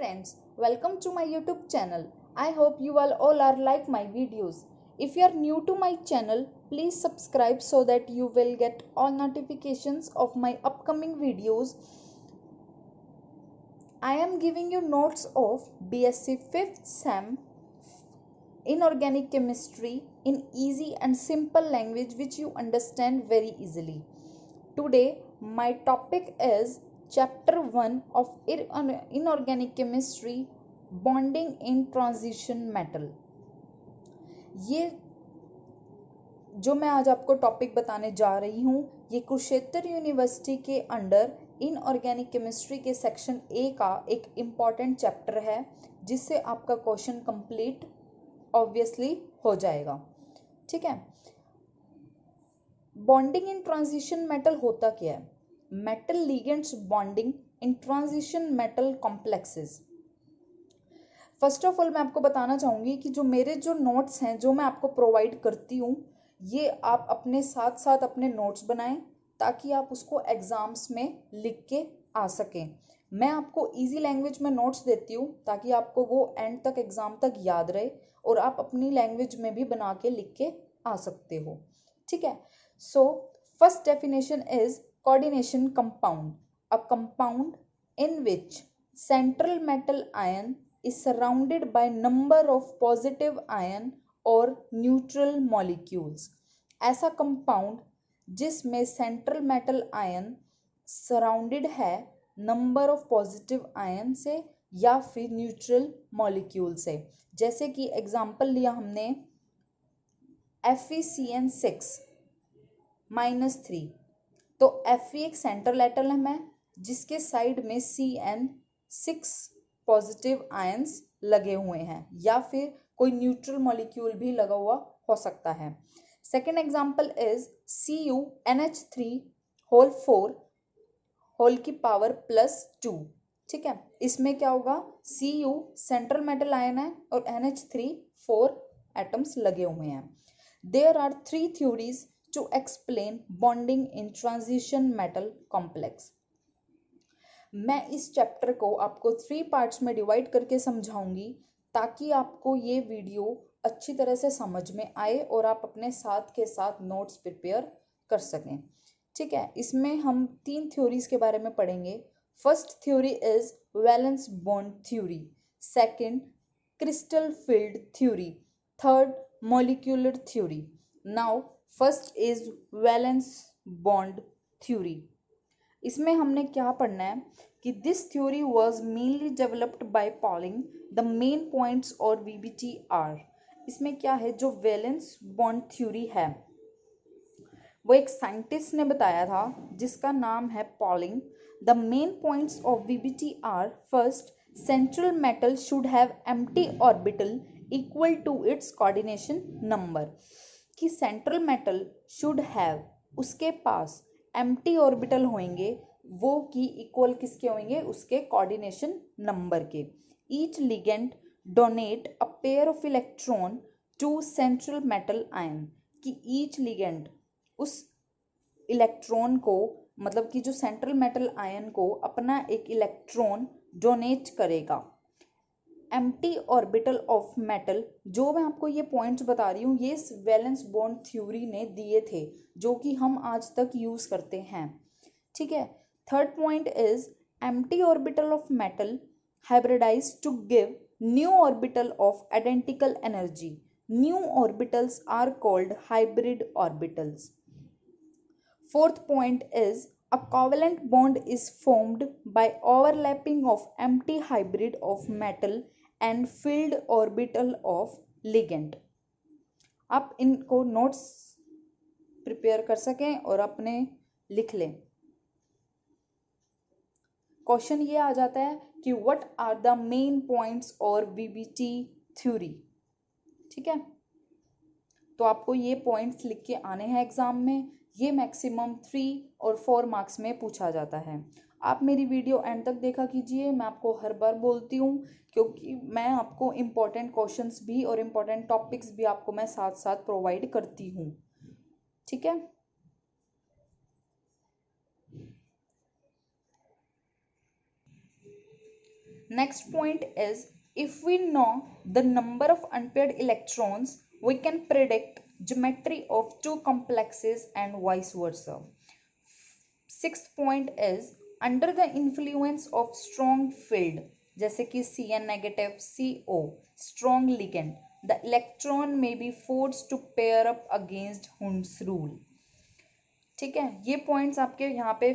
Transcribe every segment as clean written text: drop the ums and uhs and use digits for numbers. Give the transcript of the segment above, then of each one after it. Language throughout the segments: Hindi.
friends, welcome to my YouTube channel. I hope you all are like my videos. If you are new to my channel, please subscribe so that you will get all notifications of my upcoming videos. I am giving you notes of BSc 5th SEM Inorganic Chemistry in easy and simple language which you understand very easily. Today my topic is chapter 1 of inorganic chemistry, bonding in transition metal. ये जो मैं आज आपको टॉपिक बताने जा रही हूँ ये कुरुक्षेत्र यूनिवर्सिटी के अंडर इनऑर्गेनिक केमिस्ट्री के सेक्शन ए का एक इम्पॉर्टेंट चैप्टर है जिससे आपका क्वेश्चन कंप्लीट ऑब्वियसली हो जाएगा. ठीक है. बॉन्डिंग इन ट्रांजिशन मेटल होता क्या है? Metal ligands bonding in transition metal complexes. First of all मैं आपको बताना चाहूँगी कि जो मेरे जो नोट्स हैं जो मैं आपको प्रोवाइड करती हूँ ये आप अपने साथ साथ अपने नोट्स बनाएं ताकि आप उसको एग्ज़ाम्स में लिख के आ सकें. मैं आपको इजी लैंग्वेज में नोट्स देती हूँ ताकि आपको वो एंड तक एग्ज़ाम तक याद रहे और आप अपनी लैंग्वेज में भी बना के लिख के आ सकते हो. ठीक है. So, first definition is coordination compound, a compound in which central metal ion is surrounded by number of positive ion or neutral molecules. ऐसा कंपाउंड जिसमें सेंट्रल मेटल आयन सराउंडेड है नंबर ऑफ पॉजिटिव आयन से या फिर न्यूट्रल मॉलिक्यूल से. जैसे कि एग्जाम्पल लिया हमने FeCN6 -3 तो Fe एक सेंट्रल एटम है जिसके साइड में CN6 पॉजिटिव आयंस लगे हुए हैं या फिर कोई न्यूट्रल मॉलिक्यूल भी लगा हुआ हो सकता है. Second example is CuNH3 whole 4 whole की पावर +2. ठीक है. इसमें क्या होगा? Cu सेंट्रल मेटल आयन है और NH3 4 एटम्स लगे हुए हैं. There are 3 theories to explain bonding in transition metal complex. मैं इस चैप्टर को आपको 3 पार्ट्स में डिवाइड करके समझाऊंगी ताकि आपको ये वीडियो अच्छी तरह से समझ में आए और आप अपने साथ के साथ नोट्स प्रिपेयर कर सकें. ठीक है. इसमें हम 3 थ्योरीज के बारे में पढ़ेंगे. First theory is valence bond theory, second crystal field theory, third molecular theory. Now first is valence bond theory. इसमें हमने क्या पढ़ना है कि this theory was mainly developed by polling. The main points और वीबीटी आर. इसमें क्या है? जो वैलेंस बॉन्ड थ्योरी है वो एक साइंटिस्ट ने बताया था जिसका नाम है Pauling. The main points of VBT are first, central metal should have empty orbital equal to its coordination number. कि सेंट्रल मेटल शुड हैव, उसके पास एम्प्टी ऑर्बिटल होंगे वो कि इक्वल किसके होंगे? उसके कोऑर्डिनेशन नंबर के. Each ligand donate a pair of electron to central metal ion. कि ईच लिगेंड उस इलेक्ट्रॉन को मतलब कि जो सेंट्रल मेटल आयन को अपना एक इलेक्ट्रॉन डोनेट करेगा. Empty orbital of metal. जो मैं आपको ये पॉइंट्स बता रही हूँ ये वैलेंस बॉन्ड थ्योरी ने दिए थे जो कि हम आज तक यूज करते हैं. ठीक है. Third point is empty orbital of metal hybridise to give new orbital of identical energy. New orbitals are called hybrid orbitals. Fourth point is a covalent bond is formed by overlapping of empty hybrid of metal and filled orbital of ligand. आप इनको नोट्स प्रिपेयर कर सकें और अपने लिख लें. क्वेश्चन ये आ जाता है कि what are the main points और वीबीटी थ्योरी. ठीक है. तो आपको ये पॉइंट्स लिख के आने हैं एग्जाम में. ये मैक्सिमम 3 और 4 मार्क्स में पूछा जाता है. आप मेरी वीडियो एंड तक देखा कीजिए. मैं आपको हर बार बोलती हूँ क्योंकि मैं आपको इम्पोर्टेंट क्वेश्चंस भी और इम्पोर्टेंट टॉपिक्स भी आपको मैं साथ साथ प्रोवाइड करती हूँ. ठीक है. Next point is, if we know the number of unpaired electrons, we can predict geometry of two complexes and vice versa. Sixth point is, under the influence of strong field, जैसे कि Cn negative, CO, strong ligand, the electron may be forced to pair up against Hund's rule. ठीक है, ये पॉइंट्स आपके यहाँ पे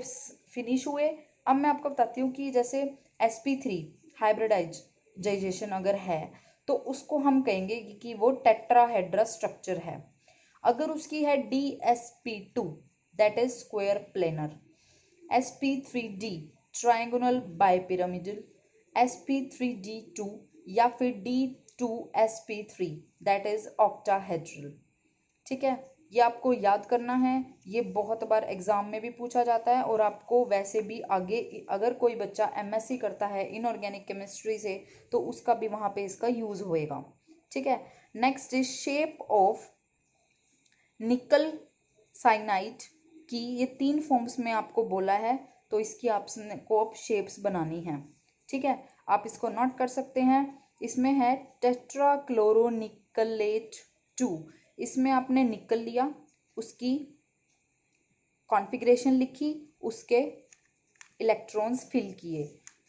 फिनिश हुए. अब मैं आपको बताती हूँ कि जैसे sp3 हाइब्रिडाइजेशन अगर है तो उसको हम कहेंगे कि वो टेट्राहेड्रा स्ट्रक्चर है. अगर उसकी है DsP2 that is square planar, sp3d triangular bipyramidal, sp3d2 या फिर d2sp3 दैट इज ऑक्टाहेड्रल. ठीक है, ये आपको याद करना है. ये बहुत बार एग्जाम में भी पूछा जाता है और आपको वैसे भी आगे अगर कोई बच्चा एमएससी करता है इनऑर्गेनिक केमिस्ट्री से तो उसका भी वहाँ पे इसका यूज होएगा. ठीक है, नेक्स्ट इज शेप ऑफ निकल साइनाइड की. ये 3 फॉर्म्स में आपको बोला है तो इसकी आपको अब शेप्स बनानी है. ठीक है, आप इसको नोट कर सकते हैं. इसमें है टेट्राक्लोरोनिकलेट 2. इसमें आपने निकल लिया, उसकी कॉन्फ़िगरेशन लिखी, उसके इलेक्ट्रॉन्स फिल किए.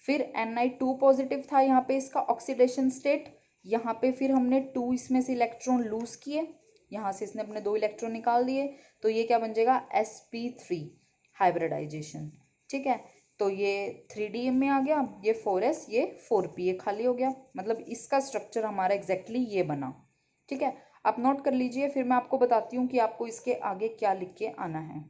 फिर Ni2 पॉजिटिव था यहाँ पे इसका ऑक्सीडेशन स्टेट. यहाँ पे फिर हमने 2 इसमें से इलेक्ट्रॉन लूज किए, यहाँ से इसने अपने 2 इलेक्ट्रॉन निकाल दिए तो ये क्या बन जाएगा sp3 हाइब्रिडाइजेशन. ठीक है, तो ये 3D में आ गया, ये 4s, ये 4p, ये खाली हो गया. मतलब इसका स्ट्रक्चर हमारा एग्जैक्टली ये बना. ठीक है, आप नोट कर लीजिए, फिर मैं आपको बताती हूँ कि आपको इसके आगे क्या लिख के आना है.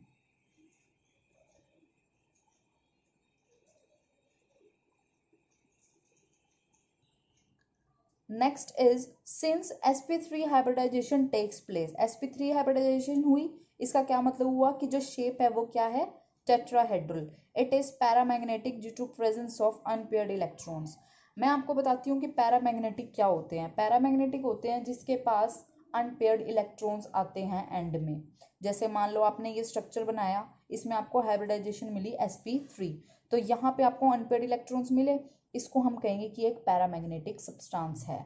Next is, since sp3 hybridisation takes place, sp3 hybridisation हुई, इसका क्या मतलब हुआ कि जो शेप है वो क्या है, tetrahedral. It is paramagnetic due to presence of unpaired electrons. मैं आपको बताती हूँ कि पैरामैग्नेटिक क्या होते हैं. पैरामैग्नेटिक होते हैं जिसके पास अनपेयर्ड इलेक्ट्रॉन्स आते हैं एंड में. जैसे मान लो आपने ये स्ट्रक्चर बनाया, इसमें आपको हाइब्रिडाइजेशन मिली sp3, तो यहाँ पे आपको अनपेयर्ड इलेक्ट्रॉन्स मिले, इसको हम कहेंगे कि एक पैरामैग्नेटिक सब्सटेंस है.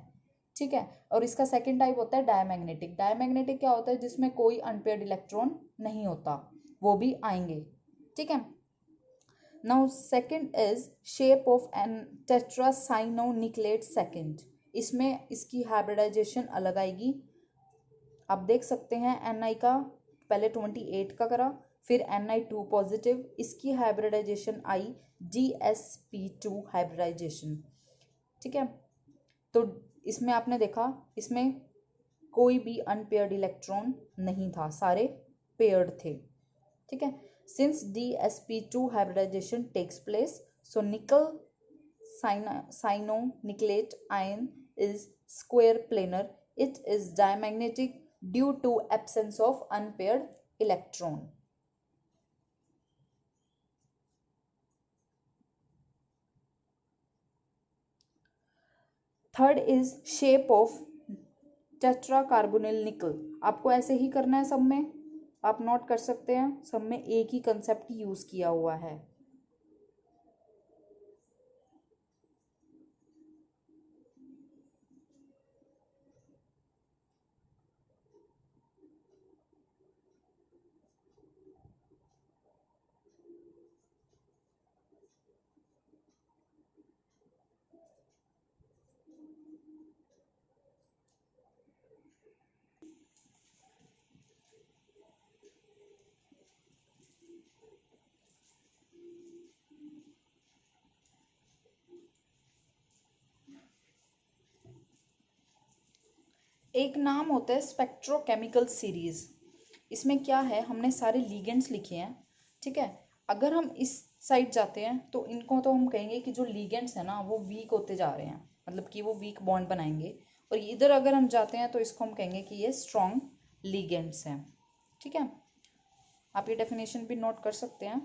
ठीक है, और इसका सेकंड टाइप होता है डायमैग्नेटिक. डायमैग्नेटिक क्या होता है, जिसमें कोई अनपेयर्ड इलेक्ट्रॉन नहीं होता, वो भी आएंगे. ठीक है, now second is shape of an tetracyanonickelate second. इसमें इसकी हाइब्रिडाइजेशन अलग आएगी. आप देख सकते हैं Ni का पहले 28 का करा, फिर Ni2 पॉजिटिव, इसकी हाइब्रिडाइजेशन आई DsP2 हाइब्रिडाइजेशन. ठीक है, तो इसमें आपने देखा इसमें कोई भी अनपेयर्ड इलेक्ट्रॉन नहीं था, सारे पेयर्ड थे. ठीक है, since DsP2 hybridization takes place, so nickel cyanonickelate ion is square planar. It is diamagnetic due to absence of unpaired electron. Third is shape of tetracarbonyl nickel. आपको ऐसे ही करना है, सब में आप नोट कर सकते हैं, सब में एक ही कंसेप्ट यूज किया हुआ है. एक नाम होता है स्पेक्ट्रोकेमिकल सीरीज. इसमें क्या है, हमने सारे लीगेंड्स लिखे हैं. ठीक है, अगर हम इस साइड जाते हैं तो इनको तो हम कहेंगे कि जो लीगेंड्स है ना वो वीक होते जा रहे हैं, मतलब कि वो वीक बॉन्ड बनाएंगे. और इधर अगर हम जाते हैं तो इसको हम कहेंगे कि ये स्ट्रॉन्ग लीगेंड्स हैं. ठीक है, आप ये डेफिनेशन भी नोट कर सकते हैं.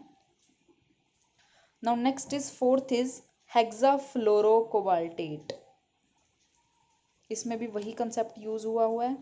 Now next is fourth is hexafluorocobaltate. इसमें भी वही कंसेप्ट यूज हुआ है.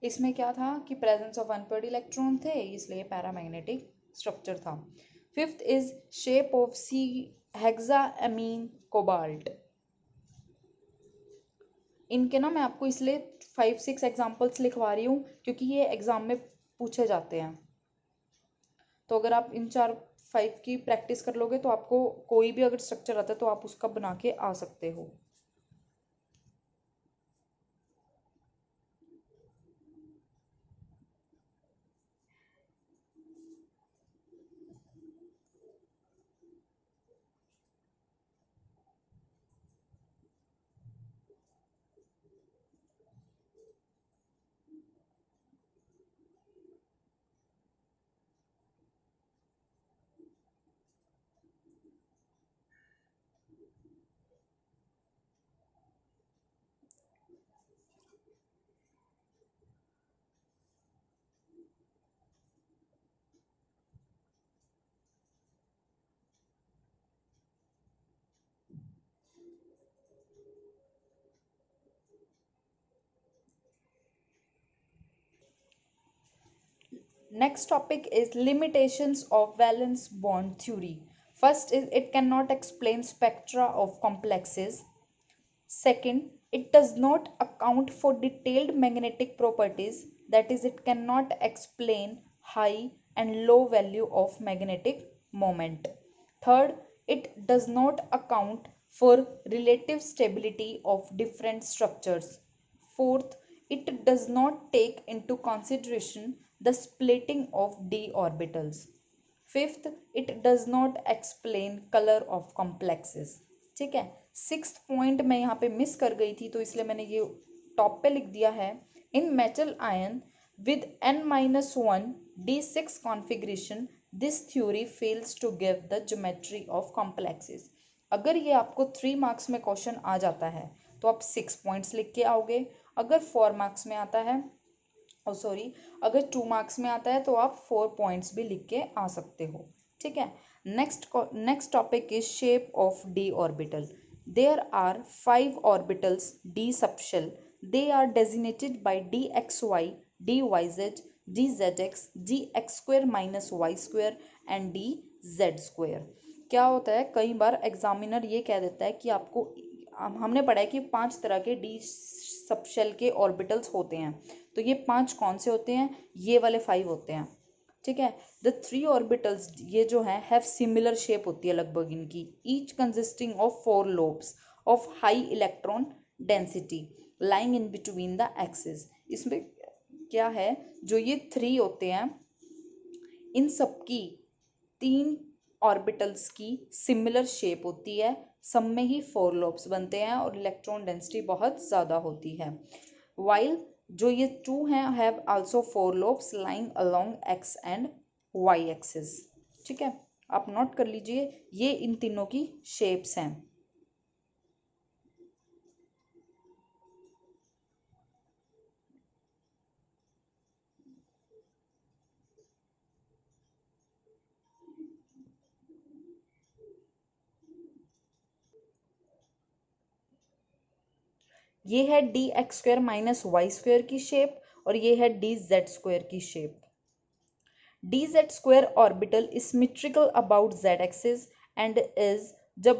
इसमें क्या था कि प्रेजेंस ऑफ अनपेयर्ड इलेक्ट्रॉन थे, इसलिए पैरामैग्नेटिक स्ट्रक्चर था। Fifth is shape of C hexaammine cobalt. इनके ना मैं आपको इसलिए 5-6 एग्जाम्पल्स लिखवा रही हूँ क्योंकि ये एग्जाम में पूछे जाते हैं। तो अगर आप इन 4-5 की प्रैक्टिस कर लोगे तो आपको कोई भी अगर स्ट्रक्चर आता है तो आप उसका बना के आ सकते हो। Next topic is limitations of valence bond theory. First is it cannot explain spectra of complexes. Second, it does not account for detailed magnetic properties, that is, it cannot explain high and low value of magnetic moment. Third, it does not account for relative stability of different structures. Fourth, it does not take into consideration the splitting of d orbitals. Fifth, it does not explain colour of complexes. ठीक है, सिक्स्थ पॉइंट मैं यहाँ पे मिस कर गई थी तो इसलिए मैंने ये टॉप पे लिख दिया है। In metal ion with n-1 d6 configuration this theory fails to give the geometry of complexes. अगर ये आपको 3 मार्क्स में क्वेश्चन आ जाता है तो आप 6 पॉइंट्स लिख के आओगे। अगर 4 मार्क्स में आता है अगर 2 मार्क्स में आता है तो आप 4 पॉइंट्स भी लिख के आ सकते हो। ठीक है, next topic is shape of D orbital. There are 5 orbitals D subshell. They are designated by D X Y, D Y Z, D Z X, D X square minus Y square and D Z square. क्या होता है, कई बार एग्जामिनर ये कह देता है कि आपको, हमने पढ़ा है कि 5 तरह के डी सबशेल के ऑर्बिटल्स होते हैं। तो ये 5 कौन से होते हैं, ये वाले 5 होते हैं। ठीक है, द 3 ऑर्बिटल्स ये जो है हैव सिमिलर शेप होती है लगभग इनकी, each consisting of 4 lobes of high electron density lying in between the axis. इसमें क्या है, जो ये 3 होते हैं इन सबकी 3 ऑर्बिटल्स की सिमिलर शेप होती है, सब में ही 4 लोब्स बनते हैं और इलेक्ट्रॉन डेंसिटी बहुत ज़्यादा होती है। वाइल जो ये 2 हैं have also 4 lobes lying along X and Y axis. ठीक है, आप नोट कर लीजिए, ये इन तीनों की शेप्स हैं। ये है D X square minus Y square की शेप और ये है डी जेड स्क्वायर की shape. dz square orbital is symmetrical about z-axis and is the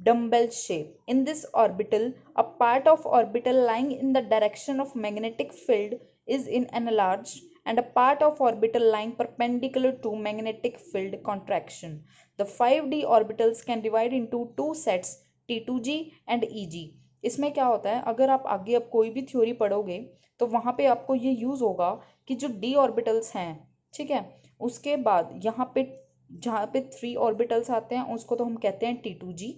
dumbbell shape. In this orbital, a part of orbital lying in the direction of magnetic field is in enlarged and a part of orbital lying perpendicular to magnetic field contraction. The 5d orbitals can divide into 2 sets T2g and EG. इसमें क्या होता है, अगर आप आगे अब कोई भी थ्योरी पढ़ोगे तो वहां पे आपको ये यूज होगा कि जो d ऑर्बिटल्स हैं, ठीक है, उसके बाद यहाँ पे जहाँ पे 3 ऑर्बिटल्स आते हैं उसको तो हम कहते हैं T2g,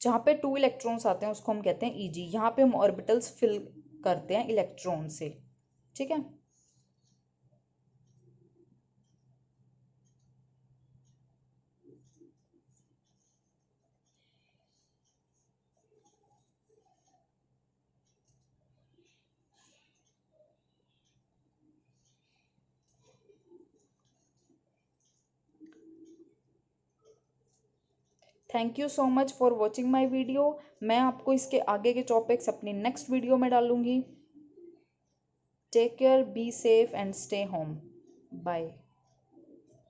जहाँ पे 2 इलेक्ट्रॉन्स आते हैं उसको हम कहते हैं EG। यहाँ पे हम ऑर्बिटल्स फिल करते हैं इलेक्ट्रॉन से। ठीक है, thank you so much for watching my video. मैं आपको इसके आगे के टॉपिक्स अपनी नेक्स्ट वीडियो में डालूंगी। Take care, be safe and stay home. Bye.